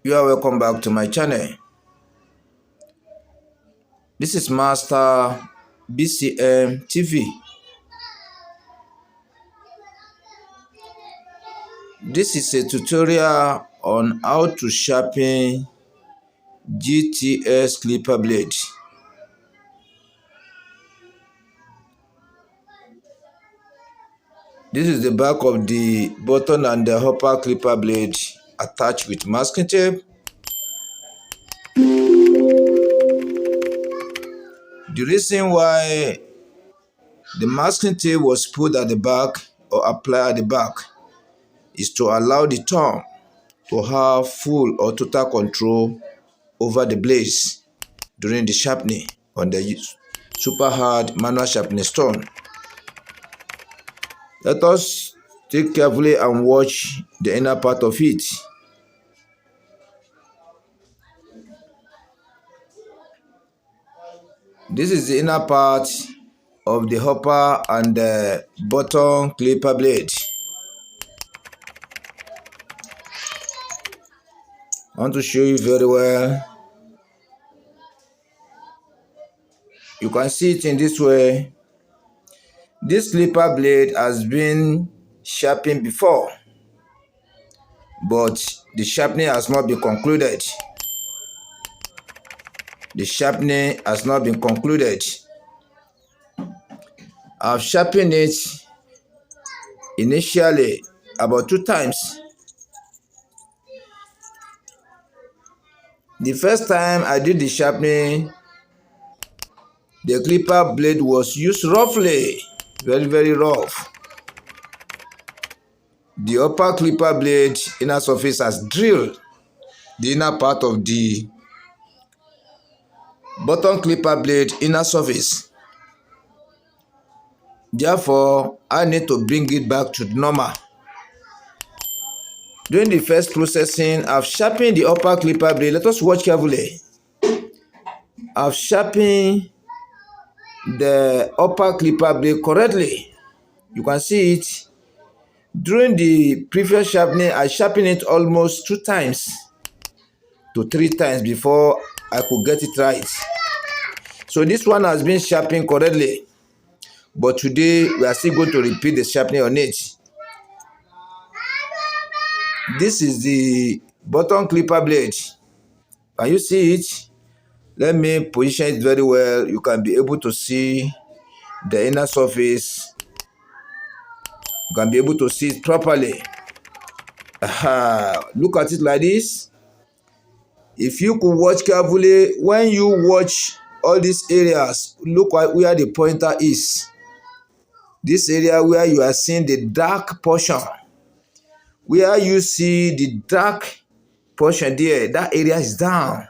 You are welcome back to my channel. This is Master BCM TV. This is a tutorial on how to sharpen GTS clipper blade. This is the back of the button and the upper clipper blade attached with masking tape. The reason why the masking tape was put at the back or applied at the back is to allow the thumb to have full or total control over the blades during the sharpening on the super hard manual sharpening stone. Let us take carefully and watch the inner part of it. This is the inner part of the upper and the bottom clipper blade. I want to show you very well. You can see it in this way. This clipper blade has been sharpened before, but the sharpening has not been concluded. The sharpening has not been concluded. I've sharpened it initially about 2 times. The first time I did the sharpening, the clipper blade was used roughly, very rough. The upper clipper blade inner surface has drilled the inner part of the bottom clipper blade inner surface. Therefore, I need to bring it back to normal. During the first processing, I've sharpened the upper clipper blade. Let us watch carefully. I've sharpened the upper clipper blade correctly. You can see it. During the previous sharpening, I sharpened it almost 2 times to 3 times before I could get it right. So this one has been sharpened correctly. But today, we are still going to repeat the sharpening on it. This is the bottom clipper blade. Can you see it? Let me position it very well. You can be able to see the inner surface. You can be able to see it properly. Look at it like this. If you could watch carefully, when you watch all these areas, look at where the pointer is. This area where you are seeing the dark portion, where you see the dark portion there, that area is down.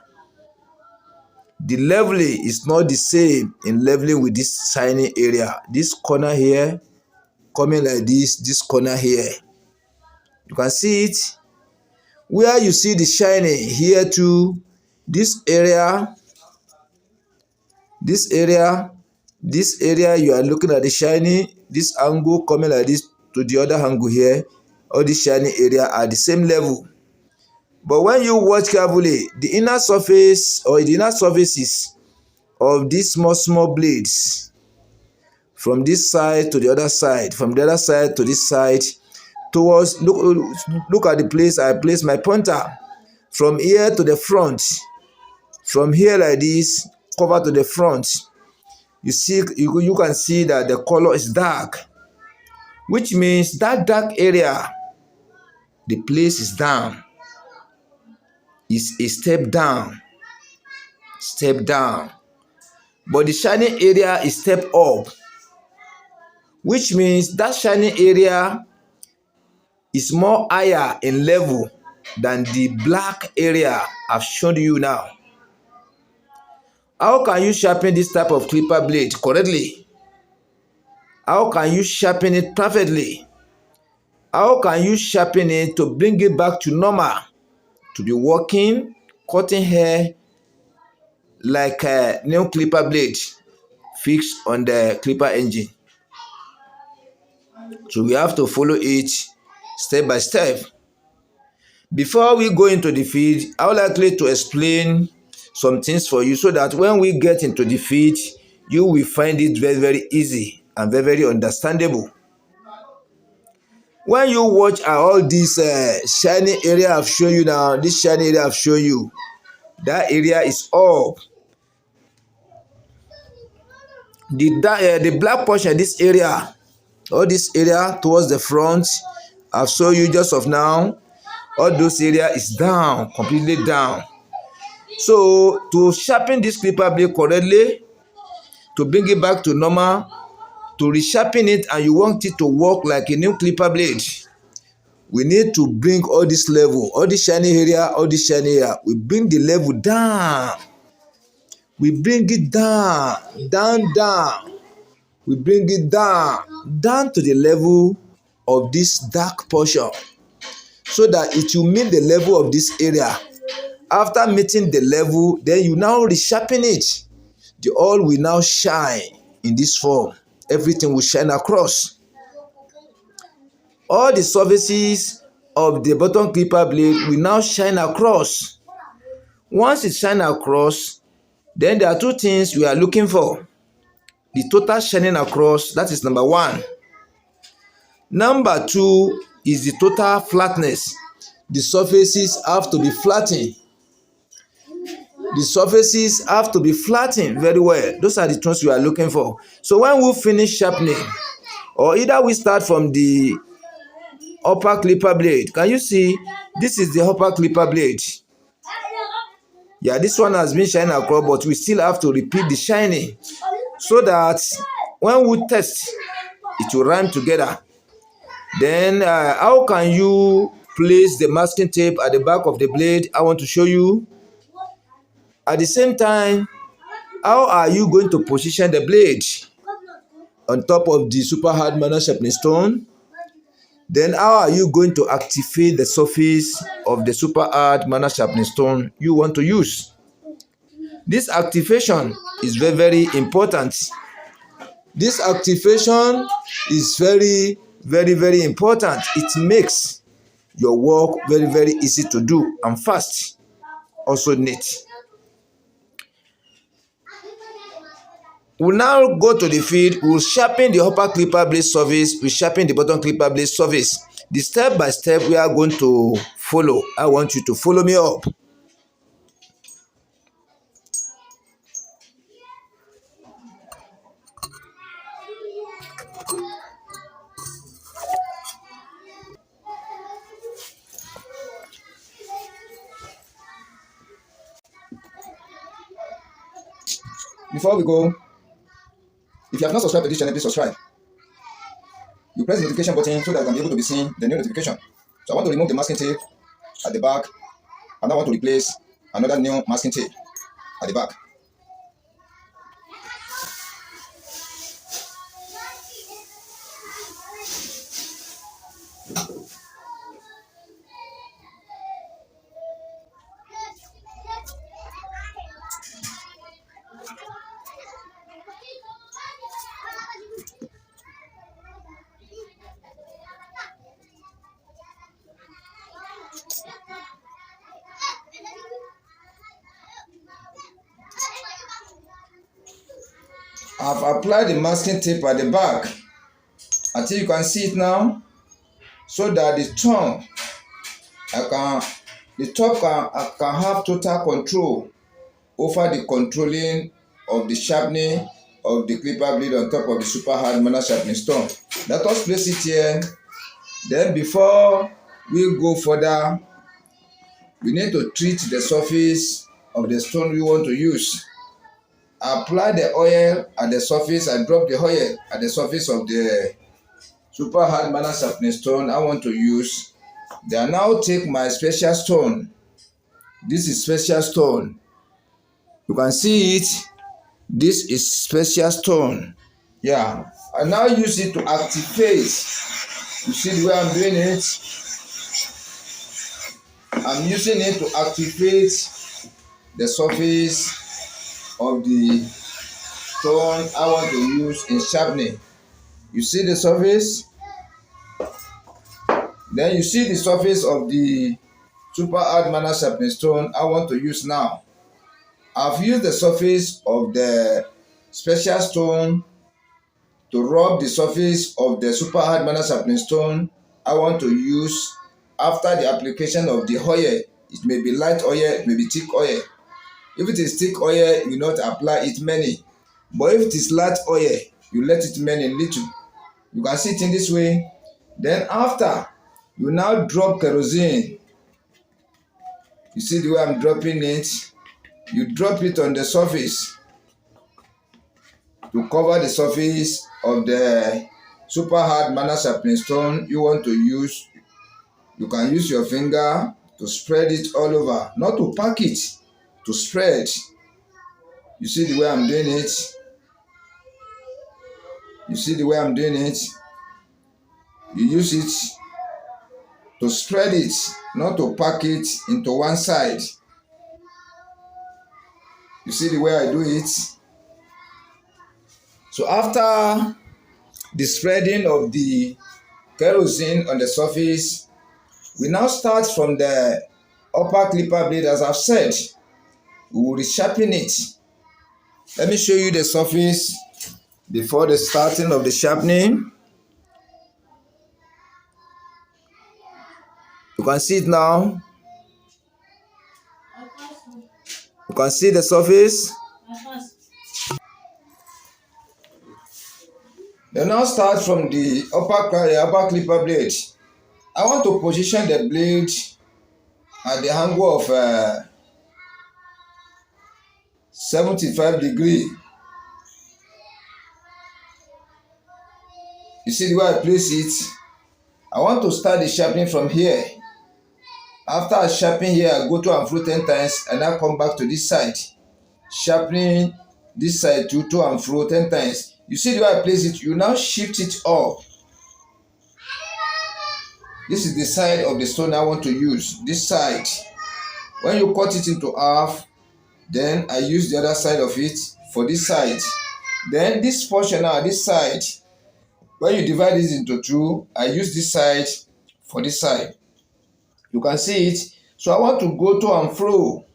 The leveling is not the same in leveling with this shiny area. This corner here, coming like this corner here. You can see it. Where you see the shining here too, this area, you are looking at the shiny, this angle coming like this to the other angle here, all the shiny area are the same level. But when you watch carefully, the inner surface or the inner surfaces of these small blades, from this side to the other side, from the other side to this side, towards, look at the place I place my pointer, from here to the front, from here like this, cover to the front. You see, you can see that the color is dark, which means that dark area, the place is down. Is a step down. But the shining area is step up, which means that shining area is more higher in level than the black area I've shown you now. How can you sharpen this type of clipper blade correctly? How can you sharpen it perfectly? How can you sharpen it to bring it back to normal? To be working, cutting hair like a new clipper blade fixed on the clipper engine. So we have to follow it step by step. Before we go into the field, I would like to explain some things for you so that when we get into the field, you will find it very, very easy and very, very understandable. When you watch all this shiny area I've shown you now, this shiny area I've shown you, that area is up. The black portion, this area, all this area towards the front, I've shown you just of now, all those area is down, completely down. So to sharpen this clipper blade correctly, to bring it back to normal, to resharpen it and you want it to work like a new clipper blade, we need to bring all this level, all this shiny area, we bring the level down. We bring it down, down. We bring it down to the level of this dark portion so that it will meet the level of this area. After meeting the level, then you now resharpen it. The oil will now shine in this form. Everything will shine across. All the surfaces of the bottom clipper blade will now shine across. Once it shines across, then there are two things we are looking for. The total shining across, that is number one. Number two is the total flatness. The surfaces have to be flattened. The surfaces have to be flattened very well. Those are the things we are looking for. So when we finish sharpening, or either we start from the upper clipper blade. Can you see? This is the upper clipper blade. Yeah, this one has been shining across, but we still have to repeat the shining so that when we test, it will rhyme together. Then how can you place the masking tape at the back of the blade? I want to show you. At the same time, how are you going to position the blade on top of the super hard manual sharpening stone? Then how are you going to activate the surface of the super hard manual sharpening stone you want to use? This activation is very, very important. This activation is very, very, very important. It makes your work very, very easy to do and fast, also neat. We'll now go to the field. We'll sharpen the upper clipper blade surface. We'll sharpen the bottom clipper blade surface. The step by step we are going to follow. I want you to follow me up. Before we go, if you have not subscribed to this channel, please subscribe. You press the notification button so that you can be able to be seeing the new notification. So I want to remove the masking tape at the back, and I want to replace another new masking tape at the back. I've applied the masking tape at the back until you can see it now, so that the top I can have total control over the controlling of the sharpening of the clipper blade on top of the super hard manual sharpening stone. Let us place it here. Then before we go further, we need to treat the surface of the stone we want to use. Apply the oil at the surface and drop the oil at the surface of the super hard manual sharpening stone I want to use. Then now take my special stone. This is special stone. You can see it. This is special stone. Yeah. I now use it to activate. You see the way I'm doing it? I'm using it to activate the surface of the stone I want to use in sharpening. You see the surface? Then you see the surface of the super hard mana sharpening stone I want to use now. I've used the surface of the special stone to rub the surface of the super hard mana sharpening stone I want to use after the application of the oil. It may be light oil, it may be thick oil. If it is thick oil, you not apply it many. But if it is light oil, you let it many little. You can see it in this way. Then after, you now drop kerosene. You see the way I'm dropping it? You drop it on the surface to cover the surface of the super hard mana sharpening stone you want to use. You can use your finger to spread it all over, not to pack it, to spread. You see the way I'm doing it? You see the way I'm doing it? You use it to spread it, not to pack it into one side. You see the way I do it? So after the spreading of the kerosene on the surface, we now start from the upper clipper blade. As I've said, we will resharpen it. Let me show you the surface before the starting of the sharpening. You can see it now. You can see the surface. Then now start from the upper clipper blade. I want to position the blade at the angle of 75 degrees. You see the way I place it? I want to start the sharpening from here. After I sharpen here, I go to and fro 10 times and I come back to this side. Sharpening this side to and fro 10 times. You see the way I place it? You now shift it up. This is the side of the stone I want to use. This side. When you cut it into half, then I use the other side of it for this side. Then this portion now, this side, when you divide this into two, I use this side for this side. You can see it. So I want to go to and fro.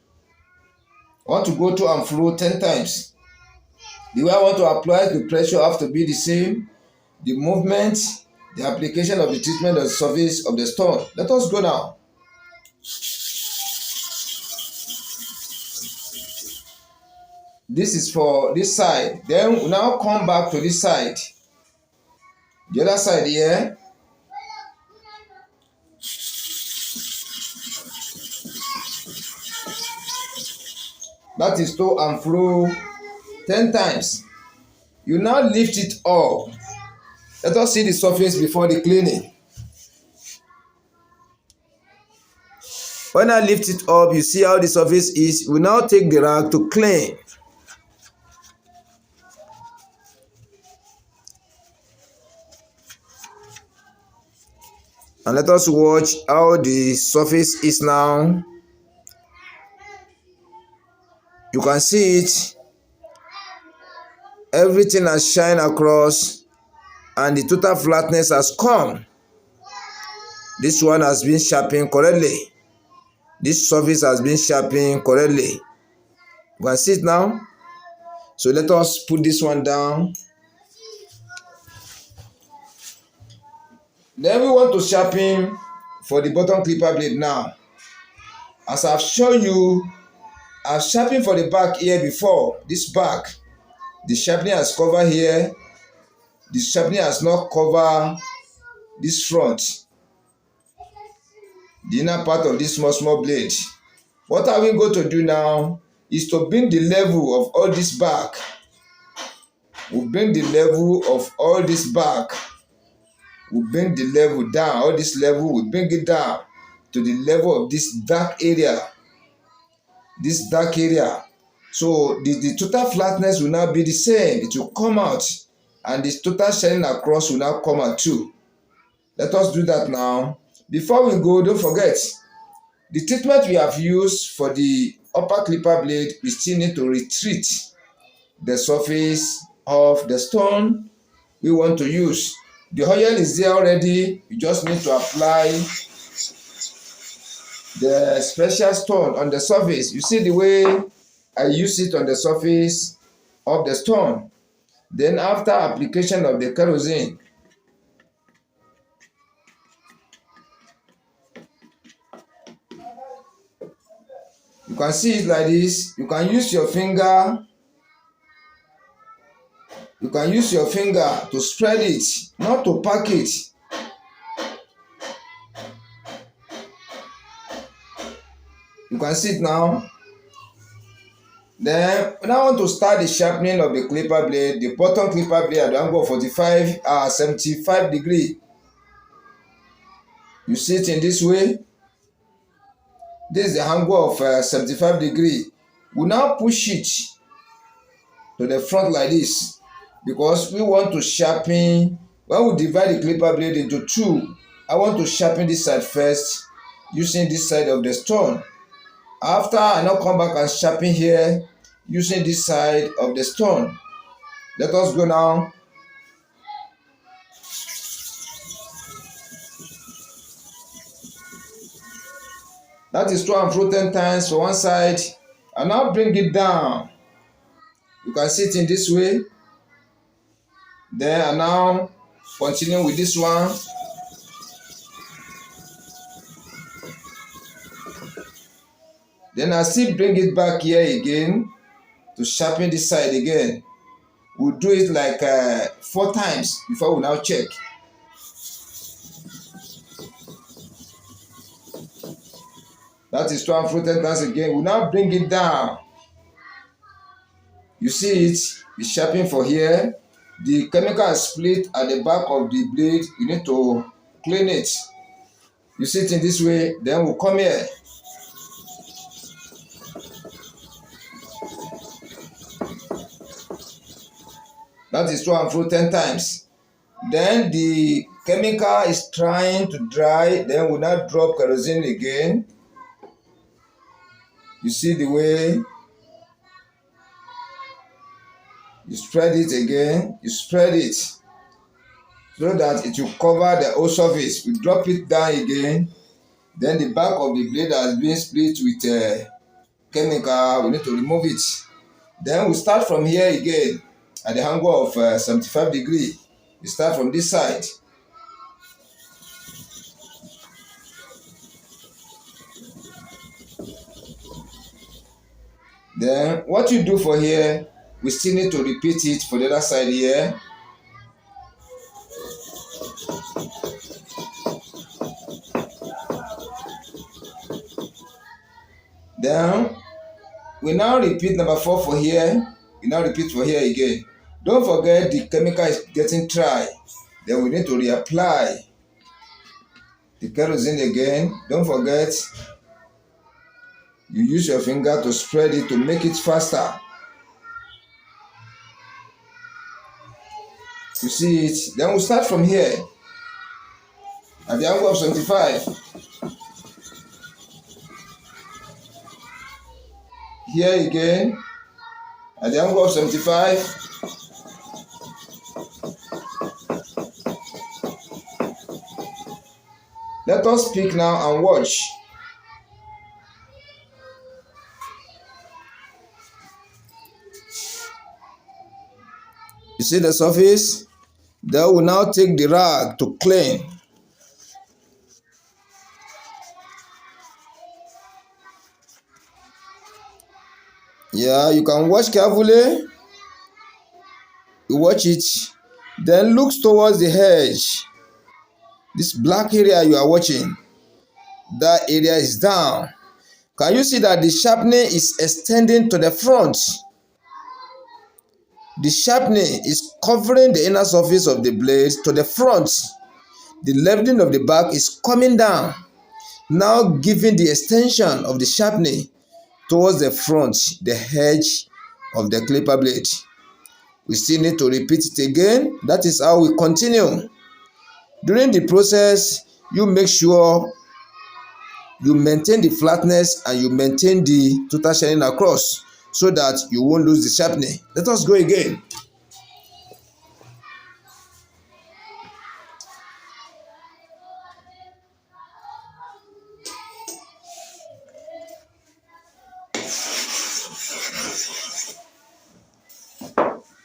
I want to go to and fro 10 times. The way I want to apply the pressure have to be the same. The movement, the application of the treatment of the surface of the stone. Let us go now. This is for this side. Then we now come back to this side. The other side here. That is to and fro 10 times. You now lift it up. Let us see the surface before the cleaning. When I lift it up, you see how the surface is. We now take the rag to clean. And let us watch how the surface is now. You can see it. Everything has shined across and the total flatness has come. This one has been sharpened correctly. This surface has been sharpened correctly. You can see it now. So let us put this one down. Then we want to sharpen for the bottom clipper blade now. As I've shown you, I've sharpened for the back here before. This back, the sharpening has covered here. The sharpening has not covered this front, the inner part of this small blade. What are we going to do now is to bring the level of all this back. We'll bring the level of all this back. We'll bring the level down. All this level, we'll bring it down to the level of this dark area. This dark area. So the total flatness will now be the same. It will come out. And the total shining across will now come out too. Let us do that now. Before we go, don't forget, the treatment we have used for the upper clipper blade, we still need to retreat the surface of the stone we want to use. The oil is there already. You just need to apply the special stone on the surface. You see the way I use it on the surface of the stone. Then after application of the kerosene, you can see it like this. You can use your finger. You can use your finger to spread it, not to pack it. You can see it now. Then when I want to start the sharpening of the clipper blade, the bottom clipper blade at the angle of 75 degree. You see it in this way. This is the angle of 75 degree. We now push it to the front like this because we want to sharpen. When we divide the clipper blade into two, I want to sharpen this side first using this side of the stone. After I now come back and sharpen here using this side of the stone. Let us go now. That is 2 and 10 times for one side. And now bring it down. You can see it in this way. Then I now continue with this one. Then I still bring it back here again to sharpen this side again. We'll do it like 4 times before we now check. That is 2 and 10 times again. We'll now bring it down. You see it, it's sharpening for here. The chemical is split at the back of the blade. You need to clean it. You see it in this way. Then we'll come here. That is 2 and 10 times. Then the chemical is trying to dry. Then we'll now drop kerosene again. You see the way you spread it again. You spread it so that it will cover the whole surface. We drop it down again. Then the back of the blade has been split with chemical. We need to remove it. Then we start from here again at the angle of 75 degree. We start from this side. Then what you do for here, we still need to repeat it for the other side here. Then we now repeat number 4 for here. We now repeat for here again. Don't forget the chemical is getting dry. Then we need to reapply the kerosene again. Don't forget, you use your finger to spread it to make it faster. You see it. Then we'll start from here at the angle of 75. Here again at the angle of 75. Let us pick now and watch. You see the surface? Then we'll now take the rag to clean. Yeah, you can watch carefully. You watch it. Then look towards the edge. This black area you are watching, that area is down. Can you see that the sharpening is extending to the front? The sharpening is covering the inner surface of the blade to the front. The leveling of the back is coming down, now giving the extension of the sharpening towards the front, the edge of the clipper blade. We still need to repeat it again. That is how we continue. During the process, you make sure you maintain the flatness and you maintain the total shining across so that you won't lose the sharpening. Let us go again.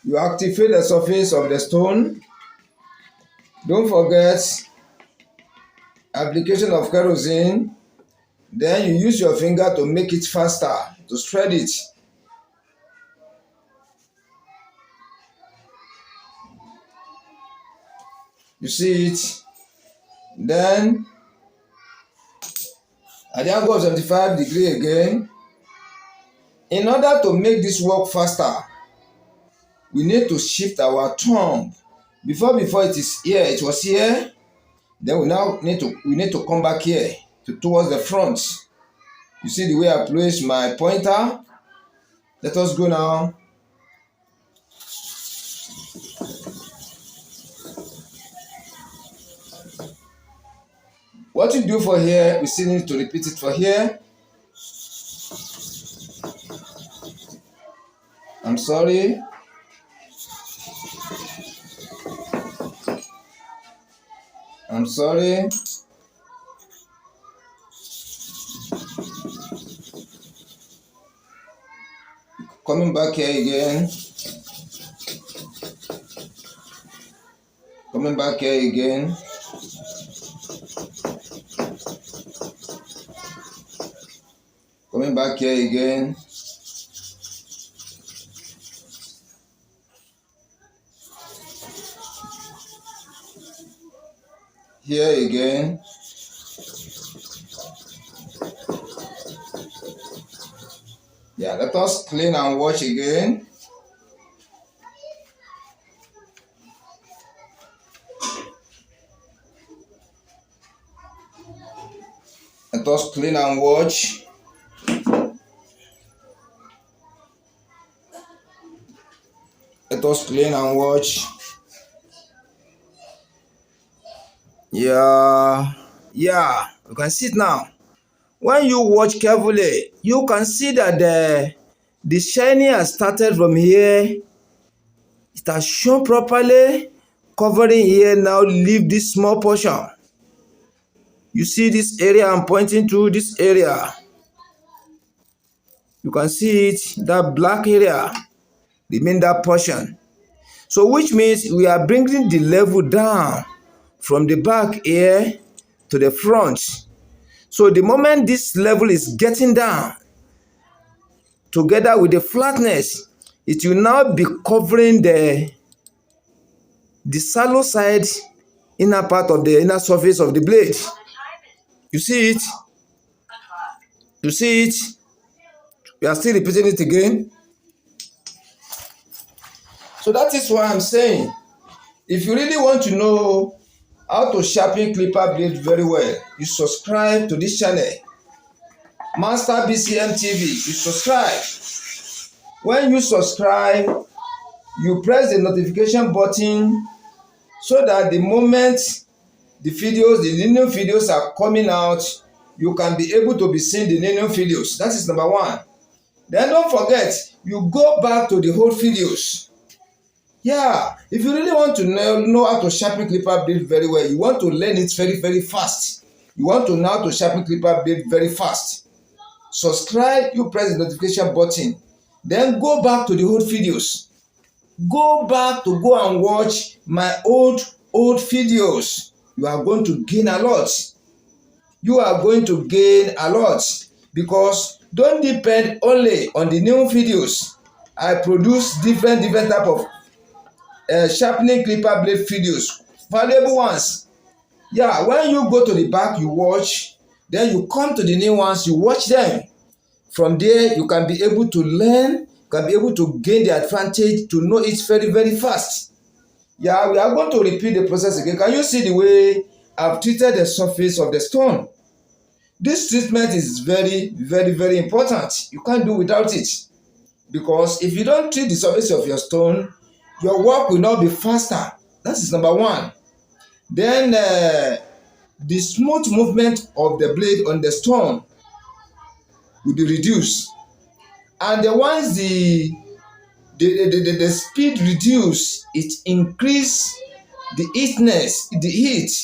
You activate the surface of the stone. Don't forget application of kerosene. Then you use your finger to make it faster, to spread it. You see it. Then at the angle of 75 degrees again. In order to make this work faster, we need to shift our thumb. Before it is here, it was here. Then we need to come back here towards the front. You see the way I place my pointer? Let us go now. What you do for here, we still need to repeat it for here. I'm sorry. I'm sorry. Coming back here again. Coming back here again. Coming back here again. Here again. Yeah, let us clean and wash again. Let us clean and wash. Let us clean and wash. Yeah, you can see it now. When you watch carefully, you can see that the shining has started from here. It has shown properly, covering here. Now leave this small portion. You see this area I'm pointing to, this area. You can see it, that black area, remain that portion. So which means we are bringing the level down from the back here to the front. So the moment this level is getting down, together with the flatness, it will now be covering the shallow side, inner part of the inner surface of the blade. You see it? You see it? We are still repeating it again. So that is why I'm saying, if you really want to know how to sharpen clipper blade very well, you subscribe to this channel, Master BCM TV. You subscribe. When you subscribe, you press the notification button so that the moment the new videos are coming out, you can be able to be seeing the new videos. That is number one. Then don't forget, you go back to the old videos. Yeah, if you really want to know how to sharpen clipper blade very well, you want to learn it very, very fast. You want to know how to sharpen clipper blade very fast. Subscribe, you press the notification button. Then go back to the old videos. Go back to go and watch my old videos. You are going to gain a lot. You are going to gain a lot, because don't depend only on the new videos. I produce different type of sharpening clipper blade videos, valuable ones. Yeah, when you go to the back, you watch, then you come to the new ones, you watch them. From there, you can be able to learn, you can be able to gain the advantage to know it very, very fast. Yeah, we are going to repeat the process again. Can you see the way I've treated the surface of the stone? This treatment is very, very, very important. You can't do without it. Because if you don't treat the surface of your stone, your work will not be faster. That is number one. Then the smooth movement of the blade on the stone will be reduced. And once the speed reduce, it increase the heat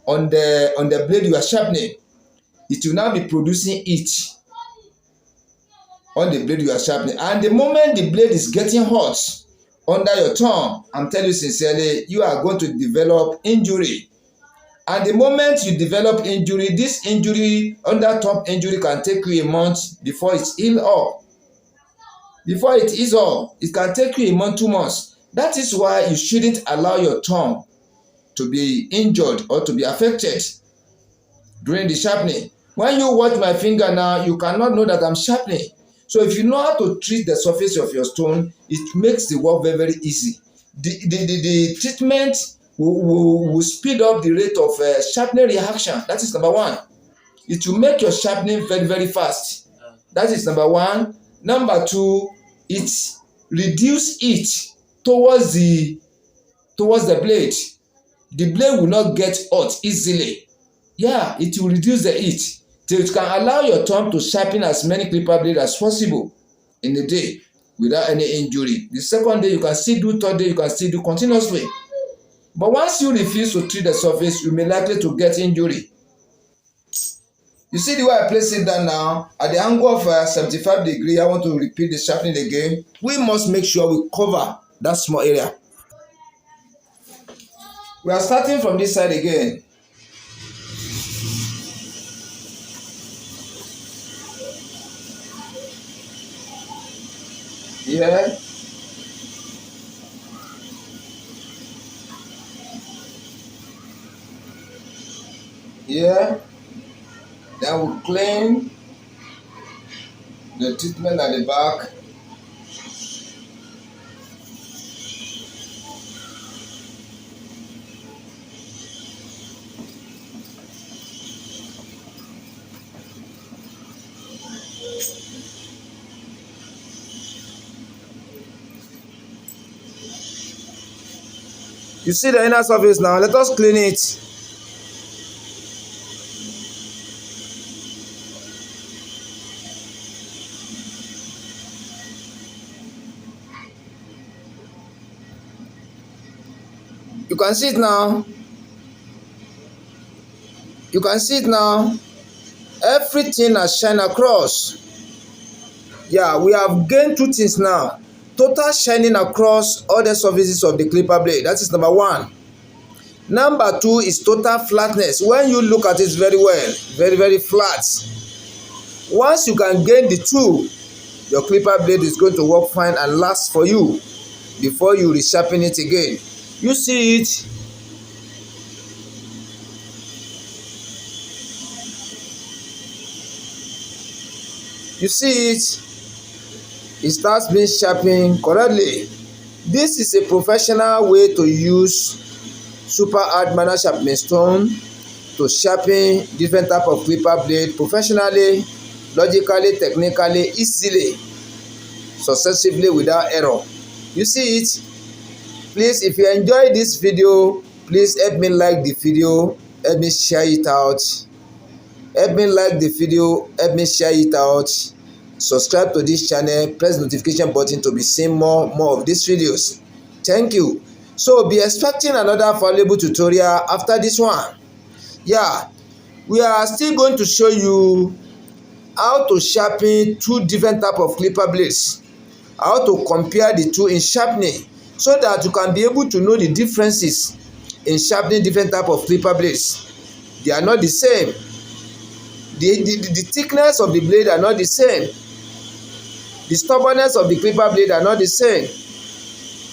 on the blade you are sharpening. It will now be producing heat on the blade you are sharpening. And the moment the blade is getting hot, under your thumb, I'm telling you sincerely, you are going to develop injury. And the moment you develop injury, this injury, under thumb injury, can take you a month before it's healed up. Before it is up, it can take you a month, 2 months. That is why you shouldn't allow your thumb to be injured or to be affected during the sharpening. When you watch my finger now, you cannot know that I'm sharpening. So if you know how to treat the surface of your stone, it makes the work very, very easy. The treatment will speed up the rate of sharpening reaction. That is number one. It will make your sharpening very, very fast. That is number one. Number two, it reduces heat towards the blade. The blade will not get hot easily. Yeah, it will reduce the heat. So it can allow your thumb to sharpen as many clipper blades as possible in a day without any injury. The second day you can still do, third day you can still do continuously. But once you refuse to treat the surface, you may likely to get injury. You see the way I place it down now, at the angle of 75 degrees, I want to repeat the sharpening again. We must make sure we cover that small area. We are starting from this side again. Here. Here. Then we clean the treatment at the back. You see the inner surface now, let us clean it. You can see it now. You can see it now. Everything has shined across. Yeah, we have gained two things now. Total shining across all the surfaces of the clipper blade. That is number one. Number two is total flatness. When you look at it very well, very, very flat. Once you can gain the two, your clipper blade is going to work fine and last for you before you resharpen it again. You see it? You see it? It starts being sharpened correctly. This is a professional way to use super hard manual sharpening stone to sharpen different type of clipper blade professionally, logically, technically, easily, successively, without error. You see it? Please, if you enjoy this video, please help me like the video, help me share it out. Help me like the video, help me share it out. Subscribe to this channel, press notification button to be seeing more of these videos. Thank you. So be expecting another valuable tutorial after this one. Yeah, we are still going to show you how to sharpen two different type of clipper blades, how to compare the two in sharpening, so that you can be able to know the differences in sharpening different type of clipper blades. They are not the same. The thickness of the blade are not the same. The stubbornness of the clipper blade are not the same.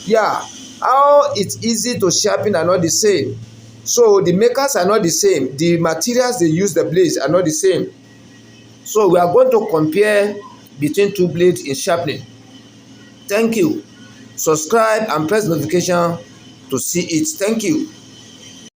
Yeah, how it's easy to sharpen are not the same. So the makers are not the same. The materials they use the blades are not the same. So we are going to compare between two blades in sharpening. Thank you. Subscribe and press notification to see it. Thank you.